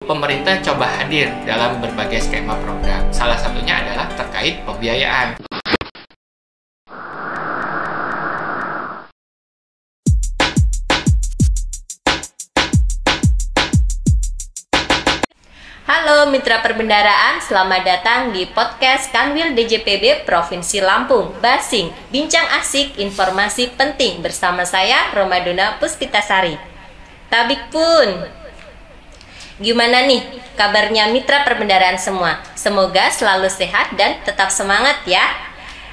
pemerintah coba hadir dalam berbagai skema program. Salah satunya adalah terkait pembiayaan. Halo Mitra Perbendaharaan, selamat datang di podcast Kanwil DJPB Provinsi Lampung. Basing, bincang asik, informasi penting bersama saya Romadona Puspitasari. Tabik pun. Gimana nih kabarnya Mitra Perbendaharaan semua? Semoga selalu sehat dan tetap semangat ya.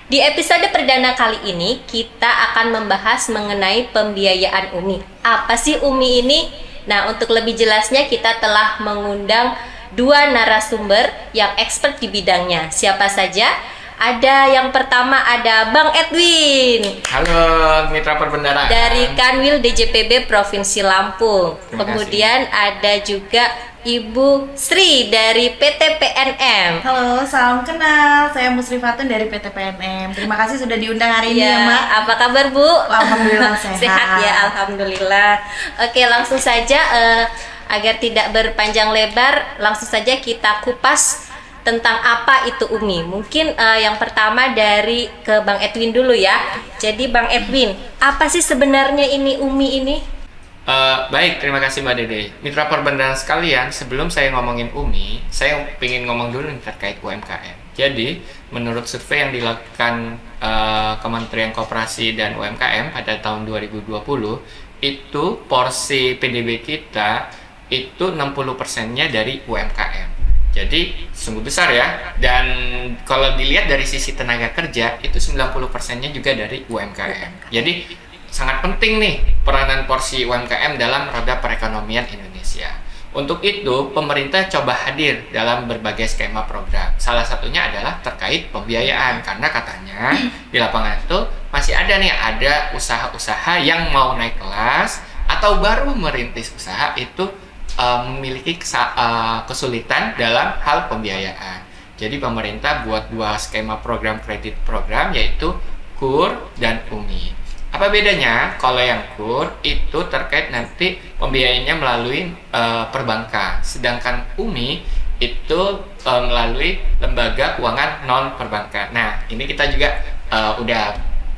Di episode perdana kali ini kita akan membahas mengenai pembiayaan UMI. Apa sih UMI ini? Nah, untuk lebih jelasnya kita telah mengundang dua narasumber yang expert di bidangnya. Siapa saja? Ada yang pertama ada Bang Edwin. Halo Mitra Perbendaharaan. Dari Kanwil DJPB Provinsi Lampung. Terima Kemudian ada juga Ibu Sri dari PT PNM. Halo, salam kenal. Saya Musrifatun dari PT PNM. Terima kasih sudah diundang hari ini ya, Mbak. Apa kabar, Bu? Alhamdulillah sehat. Sehat ya, alhamdulillah. Oke, langsung saja agar tidak berpanjang lebar, langsung saja kita kupas tentang apa itu UMI. Mungkin yang pertama dari ke Bang Edwin dulu ya. Jadi Bang Edwin, apa sih sebenarnya ini UMI ini? Baik, terima kasih Mbak Dede. Mitra Perbendaharaan sekalian, sebelum saya ngomongin UMI, saya ingin ngomong dulu nih terkait UMKM. Jadi, menurut survei yang dilakukan Kementerian Koperasi dan UMKM pada tahun 2020, itu porsi PDB kita itu 60%-nya dari UMKM. Jadi sungguh besar ya. Dan kalau dilihat dari sisi tenaga kerja itu 90%-nya juga dari UMKM. Jadi sangat penting nih peranan porsi UMKM dalam roda perekonomian Indonesia. Untuk itu pemerintah coba hadir dalam berbagai skema program. Salah satunya adalah terkait pembiayaan, karena katanya di lapangan itu masih ada usaha-usaha yang mau naik kelas atau baru merintis usaha itu memiliki kesulitan dalam hal pembiayaan. Jadi pemerintah buat dua skema program kredit program, yaitu KUR dan UMI. Apa bedanya? Kalau yang KUR itu terkait nanti pembiayaannya melalui perbankan, sedangkan UMI itu melalui lembaga keuangan non perbankan. Nah, ini kita juga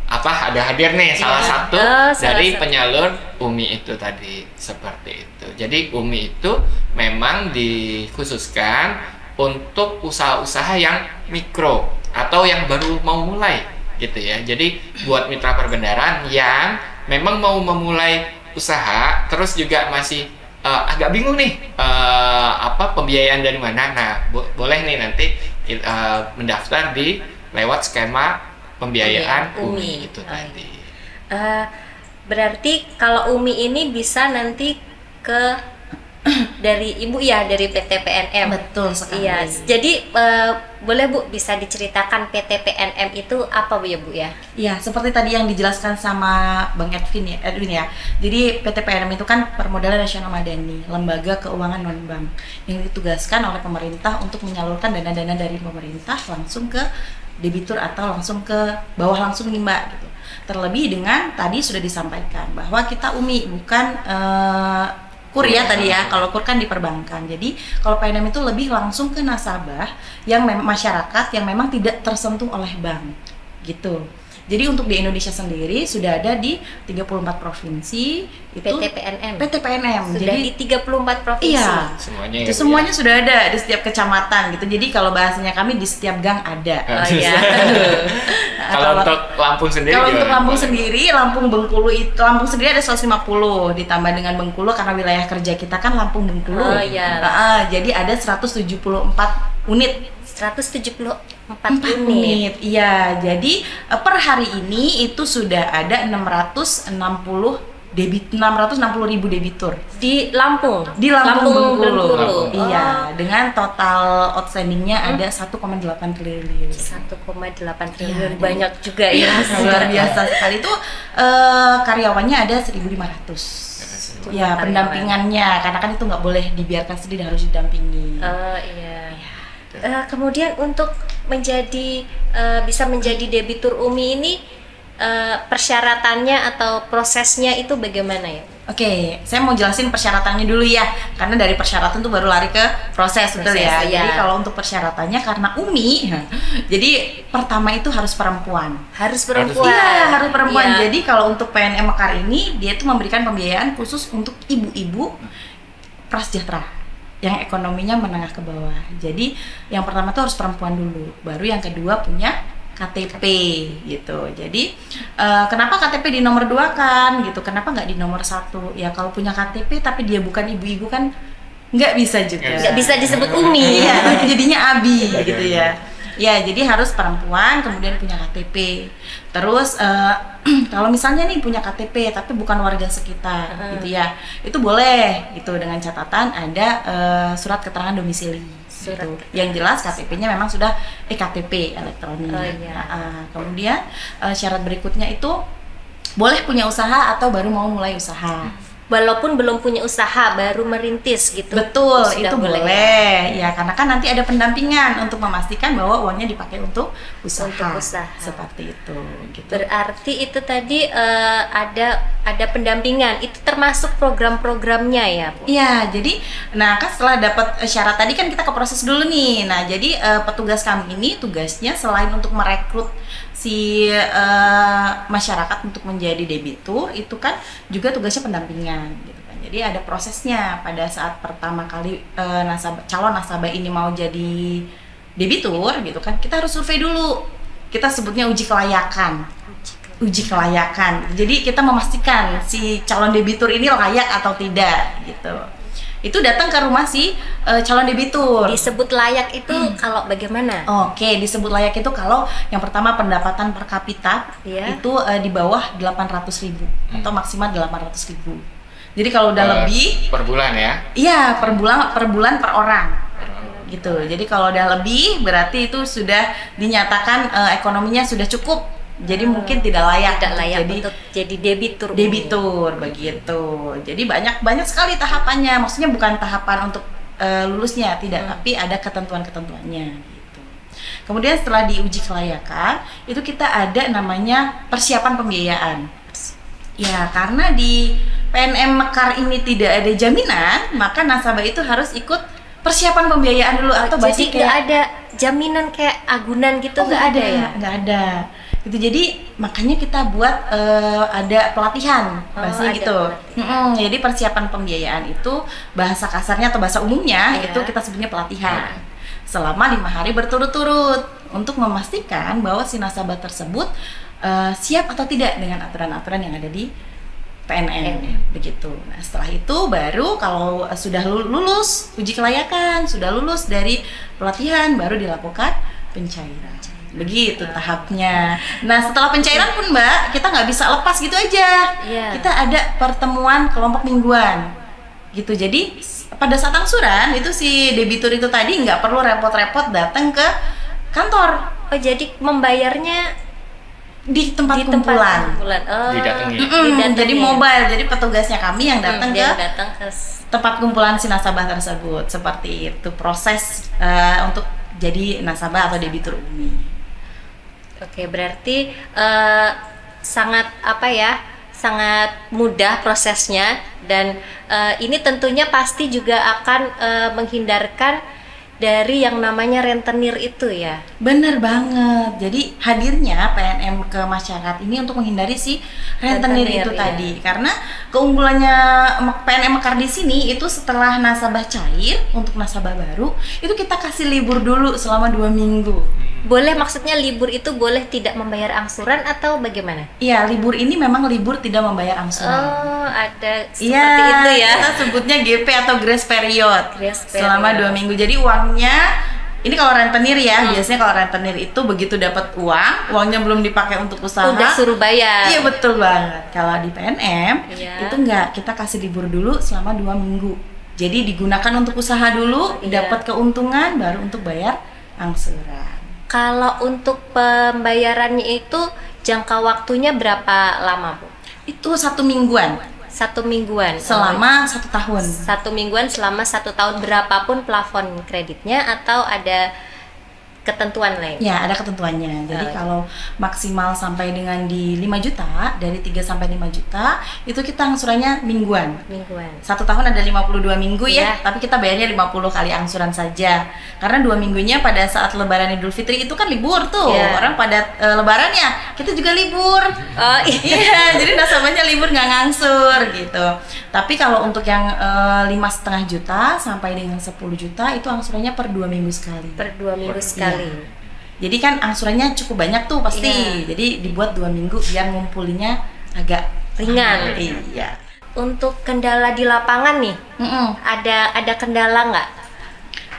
ada hadir nih salah satu dari penyalur UMI itu tadi, seperti itu. Jadi UMI itu memang dikhususkan untuk usaha-usaha yang mikro atau yang baru mau mulai gitu ya. Jadi buat mitra perbendaharaan yang memang mau memulai usaha terus juga masih agak bingung nih pembiayaan dari mana. Nah, boleh nih nanti mendaftar di lewat skema pembiayaan UMI itu tadi. Berarti kalau UMI ini bisa nanti ke dari Ibu ya, dari PT PNM. Betul sekali. Iya. Jadi boleh Bu bisa diceritakan PT PNM itu apa Bu ya Bu ya? Iya, seperti tadi yang dijelaskan sama Bang Edwin ya. Jadi PT PNM itu kan Permodalan Nasional Madani, lembaga keuangan non bank yang ditugaskan oleh pemerintah untuk menyalurkan dana-dana dari pemerintah langsung ke debitur atau langsung ke bawah langsung nih Mbak gitu. Terlebih dengan tadi sudah disampaikan bahwa kita UMI bukan KUR ya tadi ya. Kalau KUR kan di perbankan. Jadi kalau PNM itu lebih langsung ke nasabah yang masyarakat yang memang tidak tersentuh oleh bank gitu. Jadi untuk di Indonesia sendiri sudah ada di 34 provinsi itu PT PNM. Sudah jadi di 34 provinsi. Iya. Semuanya itu semuanya sudah ada di setiap kecamatan gitu. Jadi kalau bahasanya kami di setiap gang ada. Oh iya. Kalau untuk Lampung sendiri? Kalau untuk Lampung sendiri, Lampung sendiri ada 150 ditambah dengan Bengkulu karena wilayah kerja kita kan Lampung Bengkulu. Oh iya. Jadi ada 174 unit. 174 unit. Iya, jadi per hari ini itu sudah ada 660 ribu debitur di Lampung. Di Lampung Bengkulu. Iya, dengan total outstandingnya ada 1,8 triliun. 1,8 triliun, banyak juga ya. Luar biasa sekali. Itu karyawannya ada 1.500. Ya, pendampingannya karena kan itu nggak boleh dibiarkan sendiri, harus didampingi. Iya. Kemudian untuk bisa menjadi debitur UMI ini persyaratannya atau prosesnya itu bagaimana ya? Oke, saya mau jelasin persyaratannya dulu ya, karena dari persyaratan tuh baru lari ke proses, betul ya. Proses, iya. Jadi kalau untuk persyaratannya karena Umi, jadi pertama itu harus perempuan. Harus perempuan. Iya, harus perempuan. Iya. Jadi kalau untuk PNM Mekar ini dia tuh memberikan pembiayaan khusus untuk ibu-ibu prasejahtera yang ekonominya menengah ke bawah. Jadi yang pertama tuh harus perempuan dulu, baru yang kedua punya KTP gitu. Jadi kenapa KTP di nomor 2 kan gitu? Kenapa nggak di nomor 1? Ya kalau punya KTP tapi dia bukan ibu-ibu kan nggak bisa juga. Nggak bisa disebut Umi. Iya, jadinya Abi gitu ya. Ya, jadi harus perempuan kemudian punya KTP. Terus kalau misalnya nih punya KTP tapi bukan warga sekitar gitu ya, itu boleh gitu dengan catatan ada surat keterangan domisili. Gitu. Yang jelas KTP-nya memang sudah KTP elektronik. Oh, iya. Kemudian syarat berikutnya itu boleh punya usaha atau baru mau mulai usaha. Walaupun belum punya usaha, baru merintis gitu. Betul, sudah itu boleh. Ya, karena kan nanti ada pendampingan untuk memastikan bahwa uangnya dipakai untuk usaha. Untuk usaha. Seperti itu. Gitu. Berarti itu tadi ada pendampingan. Itu termasuk program-programnya ya, Bu? Iya, jadi nah kan setelah dapat syarat tadi kan kita ke proses dulu nih. Nah, jadi petugas kami ini tugasnya selain untuk merekrut si masyarakat untuk menjadi debitur, itu kan juga tugasnya pendampingan gitu kan. Jadi ada prosesnya pada saat pertama kali calon nasabah ini mau jadi debitur gitu kan, kita harus survei dulu. Kita sebutnya uji kelayakan. Uji kelayakan. Jadi kita memastikan si calon debitur ini layak atau tidak gitu. Itu datang ke rumah si calon debitur. Disebut layak itu kalau bagaimana? Oke, disebut layak itu kalau yang pertama pendapatan per kapita itu di bawah 800.000 atau maksimal 800.000. Jadi kalau udah lebih per bulan ya? Iya, per bulan per orang. Gitu. Jadi kalau udah lebih berarti itu sudah dinyatakan ekonominya sudah cukup. Jadi mungkin tidak layak untuk jadi debitur. Debitur begitu. Jadi banyak sekali tahapannya. Maksudnya bukan tahapan untuk lulusnya, tidak, tapi ada ketentuan-ketentuannya gitu. Kemudian setelah diuji kelayakan, itu kita ada namanya persiapan pembiayaan. Ya, karena di PNM Mekar ini tidak ada jaminan, maka nasabah itu harus ikut persiapan pembiayaan dulu atau jadi nggak ada jaminan kayak agunan gitu, nggak ada ya? Nggak ada. Gitu, jadi makanya kita buat ada pelatihan bahasanya gitu. Jadi persiapan pembiayaan itu bahasa kasarnya atau bahasa umumnya itu kita sebutnya pelatihan selama 5 hari berturut-turut untuk memastikan bahwa si nasabah tersebut siap atau tidak dengan aturan-aturan yang ada di PNM begitu. Nah, setelah itu baru kalau sudah lulus uji kelayakan, sudah lulus dari pelatihan, baru dilakukan pencairan. Begitu tahapnya. Nah, setelah pencairan pun Mbak, kita nggak bisa lepas gitu aja. Kita ada pertemuan kelompok mingguan gitu. Jadi pada saat angsuran itu si debitur itu tadi nggak perlu repot-repot datang ke kantor. Oh, jadi membayarnya di tempat kumpulan. Didatangi. Jadi mobile, jadi petugasnya kami yang datang ke tempat kumpulan si nasabah tersebut. Seperti itu proses untuk jadi nasabah atau debitur Umi. Oke, berarti sangat sangat mudah prosesnya, dan ini tentunya pasti juga akan menghindarkan dari yang namanya rentenir itu ya. Bener banget. Jadi hadirnya PNM ke masyarakat ini untuk menghindari si rentenir itu tadi. Karena keunggulannya PNM Mekar di sini itu setelah nasabah cair untuk nasabah baru itu kita kasih libur dulu selama 2 minggu. Boleh, maksudnya libur itu boleh tidak membayar angsuran atau bagaimana? Iya, libur ini memang libur tidak membayar angsuran. Oh, ada seperti itu ya. Kita sebutnya GP atau grace period. Selama 2 minggu. Jadi uangnya ini kalau rentenir ya, biasanya kalau rentenir itu begitu dapat uangnya belum dipakai untuk usaha, udah suruh bayar. Iya, betul banget. Kalau di PNM itu enggak, kita kasih libur dulu selama 2 minggu. Jadi digunakan untuk usaha dulu, dapat keuntungan baru untuk bayar angsuran. Kalau untuk pembayarannya itu jangka waktunya berapa lama, Bu? Itu 1 mingguan. 1 mingguan. Selama 1 tahun. 1 mingguan selama 1 tahun, berapapun plafon kreditnya, atau ada ketentuan lain? Ya, ada ketentuannya. Jadi kalau maksimal sampai dengan di 5 juta, dari 3 sampai 5 juta, itu kita angsurannya mingguan. Mingguan. 1 tahun ada 52 minggu Iya. ya, tapi kita bayarnya 50 kali angsuran saja. Karena 2 minggunya pada saat Lebaran Idul Fitri itu kan libur tuh. Iya. Orang pada Lebaran ya, kita juga libur. Oh iya. Iya, jadi nasabahnya libur nggak ngangsur gitu. Tapi kalau untuk yang 5,5 juta sampai dengan 10 juta itu angsurannya per 2 minggu sekali. Per 2 minggu sekali. Jadi kan angsurannya cukup banyak tuh pasti. Iya. Jadi dibuat 2 minggu biar ngumpulinnya agak Ringan. Iya. Untuk kendala di lapangan nih, ada kendala nggak?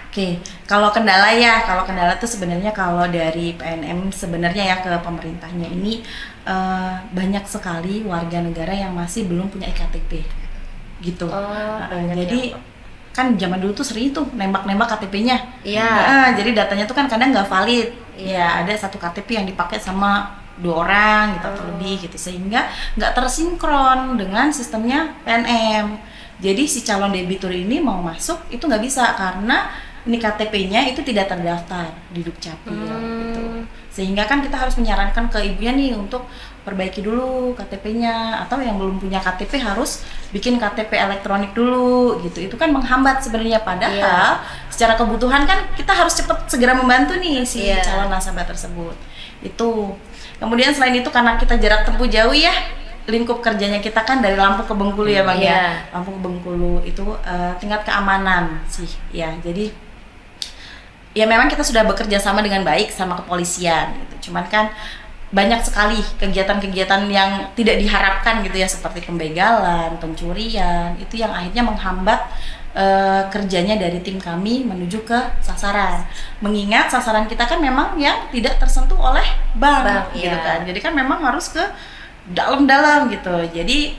Oke, kalau kendala tuh sebenarnya kalau dari PNM sebenarnya ya ke pemerintahnya ini banyak sekali warga negara yang masih belum punya iktp gitu. Jadi kan zaman dulu tuh sering tuh nembak-nembak KTP-nya. Iya. Jadi datanya tuh kan kadang nggak valid. Iya. Ya ada satu KTP yang dipakai sama 2 orang gitu atau lebih gitu, sehingga nggak tersinkron dengan sistemnya PNM. Jadi si calon debitur ini mau masuk itu nggak bisa karena ini KTP-nya itu tidak terdaftar di Dukcapil gitu. Sehingga kan kita harus menyarankan ke ibunya nih untuk perbaiki dulu KTP-nya, atau yang belum punya KTP harus bikin KTP elektronik dulu gitu. Itu kan menghambat sebenarnya, padahal secara kebutuhan kan kita harus cepat segera membantu nih si calon nasabah tersebut. Itu. Kemudian selain itu karena kita jarak tempuh jauh ya, lingkup kerjanya kita kan dari Lampung ke Bengkulu ya Bang ya. Lampung ke Bengkulu itu tingkat keamanan sih ya. Jadi ya memang kita sudah bekerja sama dengan baik sama kepolisian gitu. Cuman kan banyak sekali kegiatan-kegiatan yang tidak diharapkan gitu ya, seperti pembegalan, pencurian, itu yang akhirnya menghambat kerjanya dari tim kami menuju ke sasaran. Mengingat sasaran kita kan memang yang tidak tersentuh oleh bank gitu kan. Jadi kan memang harus ke dalam-dalam gitu. Jadi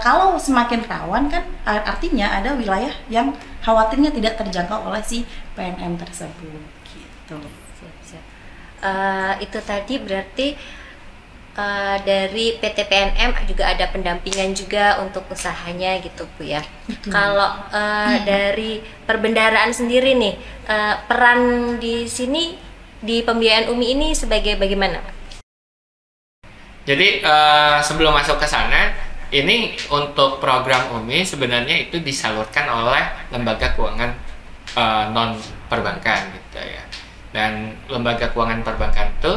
kalau semakin rawan kan artinya ada wilayah yang khawatirnya tidak terjangkau oleh si PNM tersebut gitu. Siap. Itu tadi berarti dari PT PNM juga ada pendampingan juga untuk usahanya gitu Bu ya. Kalau dari perbendaharaan sendiri nih, peran di sini di pembiayaan UMI ini sebagai bagaimana? Jadi sebelum masuk ke sana, ini untuk program UMI sebenarnya itu disalurkan oleh lembaga keuangan non perbankan gitu ya. Dan lembaga keuangan perbankan itu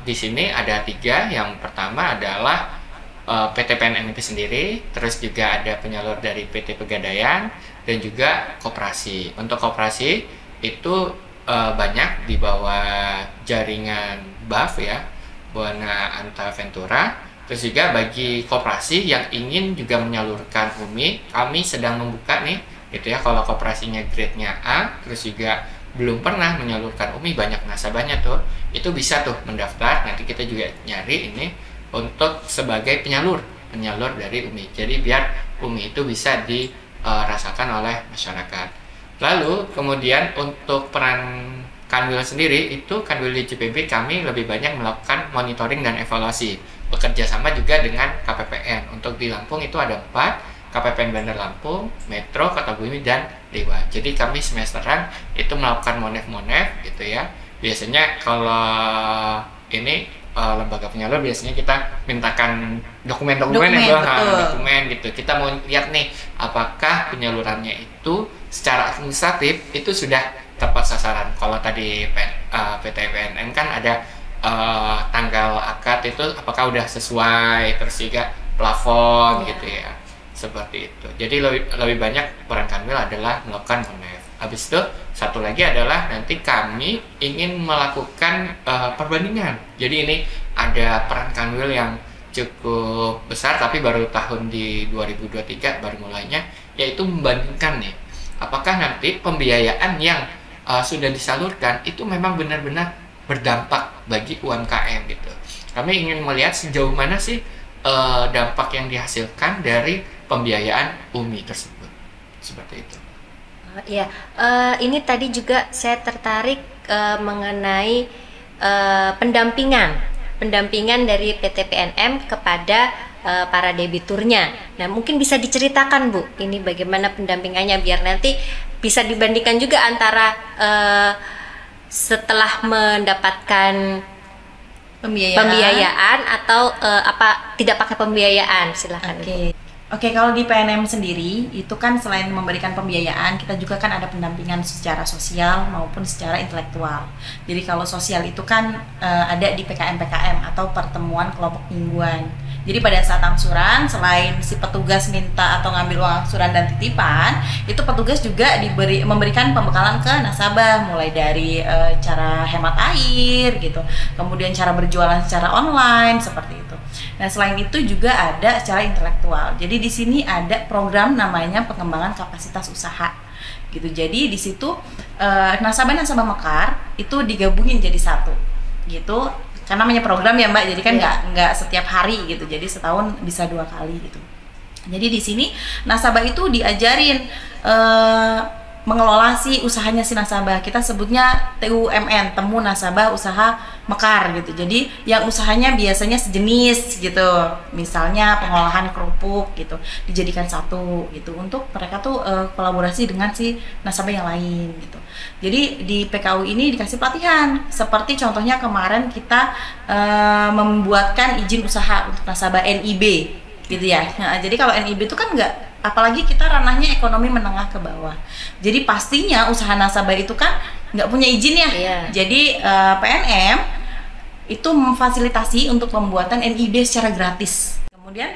di sini ada 3. Yang pertama adalah PT PNM itu sendiri, terus juga ada penyalur dari PT Pegadaian dan juga koperasi. Untuk koperasi itu banyak di bawah jaringan BAV ya, Buana Anta Ventura. Terus juga bagi koperasi yang ingin juga menyalurkan UMI, kami sedang membuka nih gitu ya. Kalau koperasinya grade-nya A, terus juga belum pernah menyalurkan UMI, banyak nasabahnya tuh, itu bisa tuh mendaftar. Nanti kita juga nyari ini untuk sebagai penyalur dari UMI. Jadi biar UMI itu bisa dirasakan oleh masyarakat. Lalu kemudian untuk peran Kanwil sendiri, itu Kanwil DJPB kami lebih banyak melakukan monitoring dan evaluasi, bekerja sama juga dengan KPPN. Untuk di Lampung itu ada 4, KPPN Bandar Lampung, Metro, Kota Bumi, dan Dewa. Jadi kami semesteran itu melakukan monef gitu ya. Biasanya kalau ini lembaga penyalur biasanya kita mintakan dokumen-dokumen ya Bang, dokumen gitu. Kita mau lihat nih apakah penyalurannya itu secara administratif itu sudah tepat sasaran. Kalau tadi PT PNM kan ada tanggal akad itu apakah udah sesuai, terus juga plafon gitu ya, seperti itu. Jadi lebih banyak peran Kanwil adalah melakukan monef. Habis itu satu lagi adalah nanti kami ingin melakukan perbandingan. Jadi ini ada peran Kanwil yang cukup besar, tapi baru tahun di 2023 baru mulainya, yaitu membandingkan nih apakah nanti pembiayaan yang sudah disalurkan itu memang benar-benar berdampak bagi UMKM gitu. Kami ingin melihat sejauh mana sih dampak yang dihasilkan dari pembiayaan UMI tersebut. Seperti itu. Iya, ini tadi juga saya tertarik mengenai pendampingan dari PT PNM kepada para debiturnya. Nah, mungkin bisa diceritakan Bu, ini bagaimana pendampingannya biar nanti bisa dibandingkan juga antara setelah mendapatkan pembiayaan atau tidak pakai pembiayaan, silakan. Oke, kalau di PNM sendiri itu kan selain memberikan pembiayaan, kita juga kan ada pendampingan secara sosial maupun secara intelektual. Jadi kalau sosial itu kan ada di PKM atau pertemuan kelompok mingguan. Jadi pada saat angsuran, selain si petugas minta atau ngambil uang angsuran dan titipan, itu petugas juga memberikan pembekalan ke nasabah, mulai dari cara hemat air gitu, kemudian cara berjualan secara online seperti itu. Nah, selain itu juga ada secara intelektual. Jadi di sini ada program namanya pengembangan kapasitas usaha gitu. Jadi di situ nasabah-nasabah Mekar itu digabungin jadi satu gitu. Karena namanya program ya Mbak, jadi kan nggak setiap hari gitu, jadi setahun bisa 2 kali gitu. Jadi di sini nasabah itu diajarin mengelola si usahanya si nasabah. Kita sebutnya TUMN, Temu Nasabah Usaha Mekar gitu. Jadi yang usahanya biasanya sejenis gitu, misalnya pengolahan kerupuk gitu, dijadikan satu gitu untuk mereka tuh kolaborasi dengan si nasabah yang lain gitu. Jadi di PKU ini dikasih pelatihan, seperti contohnya kemarin kita membuatkan izin usaha untuk nasabah NIB gitu ya. Nah, jadi kalau NIB itu kan apalagi kita ranahnya ekonomi menengah ke bawah. Jadi pastinya usaha nasabah itu kan nggak punya izin ya. Jadi PNM itu memfasilitasi untuk pembuatan NIB secara gratis. Kemudian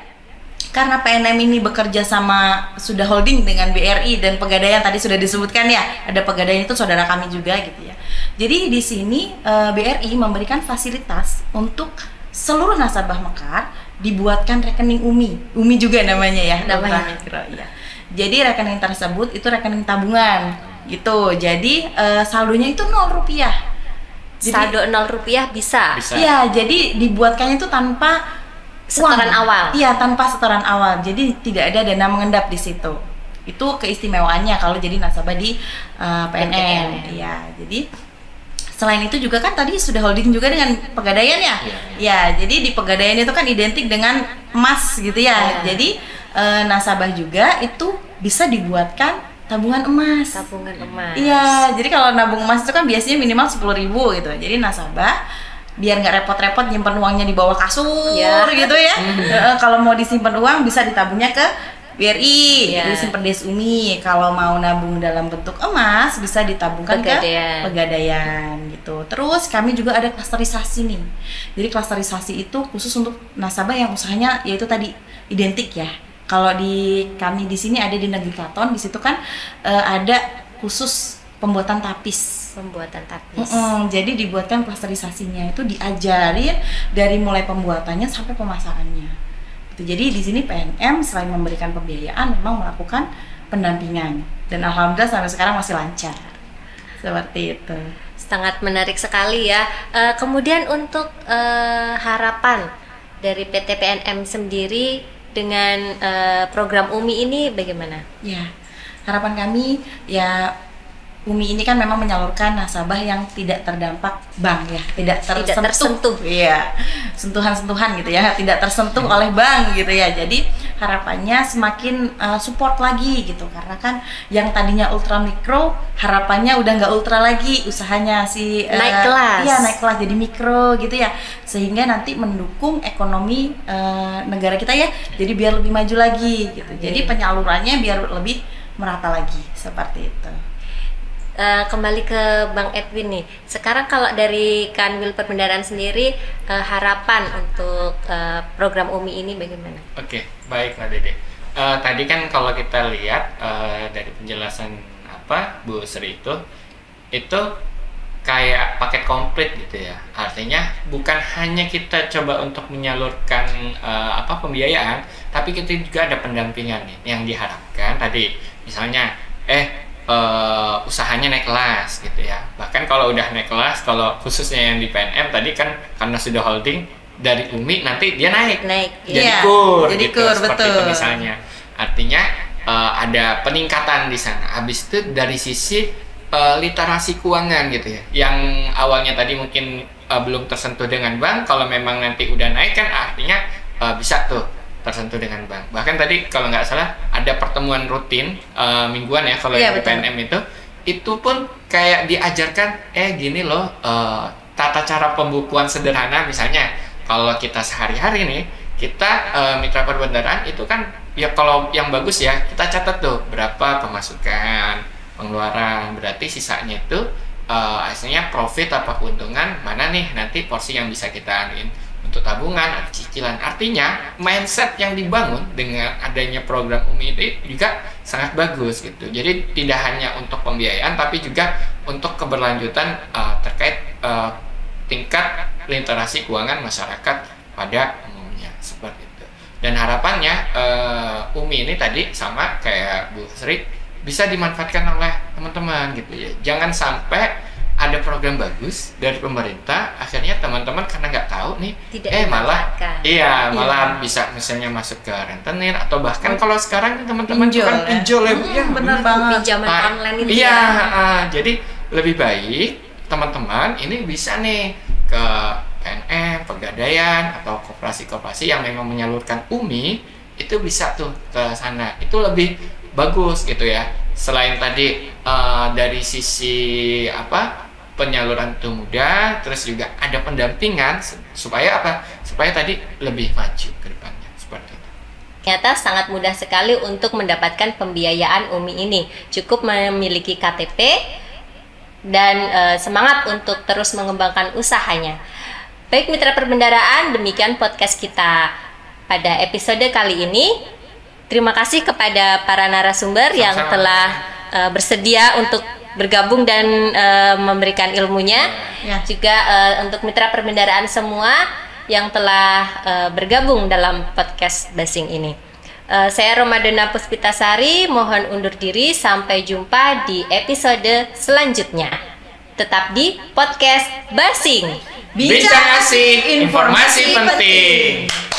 karena PNM ini bekerja sama sudah holding dengan BRI dan Pegadaian tadi sudah disebutkan ya, ada Pegadaian itu saudara kami juga gitu ya. Jadi di sini BRI memberikan fasilitas untuk seluruh nasabah Mekar dibuatkan rekening UMI juga namanya ya, namanya mikro ya. Jadi rekening tersebut itu rekening tabungan gitu. Jadi saldonya itu Rp0. Saldo Rp0 bisa. Iya, jadi dibuatkannya itu tanpa setoran awal. Iya, tanpa setoran awal. Jadi tidak ada dana mengendap di situ. Itu keistimewaannya kalau jadi nasabah di PNM. Iya, jadi selain itu juga kan tadi sudah holding juga dengan Pegadaian ya. Ya, jadi di Pegadaian itu kan identik dengan emas gitu ya. Jadi nasabah juga itu bisa dibuatkan tabungan emas. Iya, jadi kalau nabung emas itu kan biasanya minimal 10.000 gitu. Jadi nasabah biar nggak repot-repot nyimpen uangnya di bawah kasur gitu ya. Kalau mau disimpan uang bisa ditabungnya ke BRI, jadi simpen Des Umi. Kalau mau nabung dalam bentuk emas bisa ditabungkan ke Pegadaian gitu. Terus kami juga ada klasterisasi nih. Jadi klasterisasi itu khusus untuk nasabah yang usahanya yaitu tadi identik ya. Kalau di kami di sini ada di Negeri Klaton, di situ kan ada khusus pembuatan tapis. Jadi dibuatkan klasterisasinya, itu diajarin dari mulai pembuatannya sampai pemasarannya. Jadi di sini PNM selain memberikan pembiayaan memang melakukan pendampingan dan alhamdulillah sampai sekarang masih lancar. Seperti itu. Sangat menarik sekali ya. Kemudian untuk harapan dari PT PNM sendiri dengan program UMI ini bagaimana? Ya, harapan kami ya UMI ini kan memang menyalurkan nasabah yang tidak terdampak bank ya, tidak tersentuh. Iya, sentuhan-sentuhan gitu ya, tidak tersentuh oleh bank gitu ya. Jadi harapannya semakin support lagi gitu, karena kan yang tadinya ultra mikro harapannya udah nggak ultra lagi, usahanya naik kelas. Iya, naik kelas jadi mikro gitu ya, sehingga nanti mendukung ekonomi negara kita ya. Jadi biar lebih maju lagi gitu. Jadi penyalurannya biar lebih merata lagi seperti itu. Kembali ke Bang Edwin nih. Sekarang kalau dari Kanwil Perbendaharaan sendiri harapan untuk program UMI ini bagaimana? Oke, baik Mbak Dede. Tadi kan kalau kita lihat dari penjelasan Bu Sri itu kayak paket komplit gitu ya. Artinya bukan hanya kita coba untuk menyalurkan pembiayaan, tapi kita juga ada pendampingan nih yang diharapkan tadi. Misalnya usahanya naik kelas gitu ya. Bahkan kalau udah naik kelas, kalau khususnya yang di PNM tadi kan karena sudah holding dari UMI nanti dia naik jadi kur gitu, seperti itu misalnya. Artinya ada peningkatan di sana. Habis itu dari sisi literasi keuangan gitu ya, yang awalnya tadi mungkin belum tersentuh dengan bank, kalau memang nanti udah naik kan artinya bisa tuh tersentuh dengan bank. Bahkan tadi kalau nggak salah ada pertemuan rutin mingguan ya kalau di PNM itu pun kayak diajarkan gini loh, tata cara pembukuan sederhana. Misalnya kalau kita sehari-hari nih, kita mitra perbendaharaan itu kan ya, kalau yang bagus ya kita catat tuh berapa pemasukan, pengeluaran, berarti sisanya itu hasilnya profit apa keuntungan, mana nih nanti porsi yang bisa kita anuin untuk tabungan atau cicilan. Artinya mindset yang dibangun dengan adanya program UMI itu juga sangat bagus gitu. Jadi tidak hanya untuk pembiayaan tapi juga untuk keberlanjutan terkait tingkat literasi keuangan masyarakat pada umumnya, seperti itu. Dan harapannya UMI ini tadi sama kayak Bu Sri bisa dimanfaatkan oleh teman-teman gitu ya. Jangan sampai ada program bagus dari pemerintah, akhirnya teman-teman karena nggak tahu nih, malah bisa misalnya masuk ke rentenir atau bahkan kalau sekarang teman-teman kan pinjol ya Bu ya, benar banget, pinjaman online itu jadi lebih baik teman-teman ini bisa nih ke PNM, Pegadaian atau koperasi-koperasi yang memang menyalurkan UMI, itu bisa tuh ke sana, itu lebih bagus gitu ya. Selain tadi dari sisi penyaluran itu mudah, terus juga ada pendampingan supaya supaya tadi lebih maju ke depannya, seperti itu. Ternyata sangat mudah sekali untuk mendapatkan pembiayaan UMI ini. Cukup memiliki KTP dan semangat untuk terus mengembangkan usahanya. Baik mitra perbendaharaan, demikian podcast kita pada episode kali ini. Terima kasih kepada para narasumber yang telah bersedia untuk bergabung dan memberikan ilmunya. Juga untuk mitra perbendaharaan semua yang telah bergabung dalam podcast Basing ini. Saya Romadona Puspitasari, mohon undur diri. Sampai jumpa di episode selanjutnya. Tetap di podcast Basing. Bincang asik, informasi penting.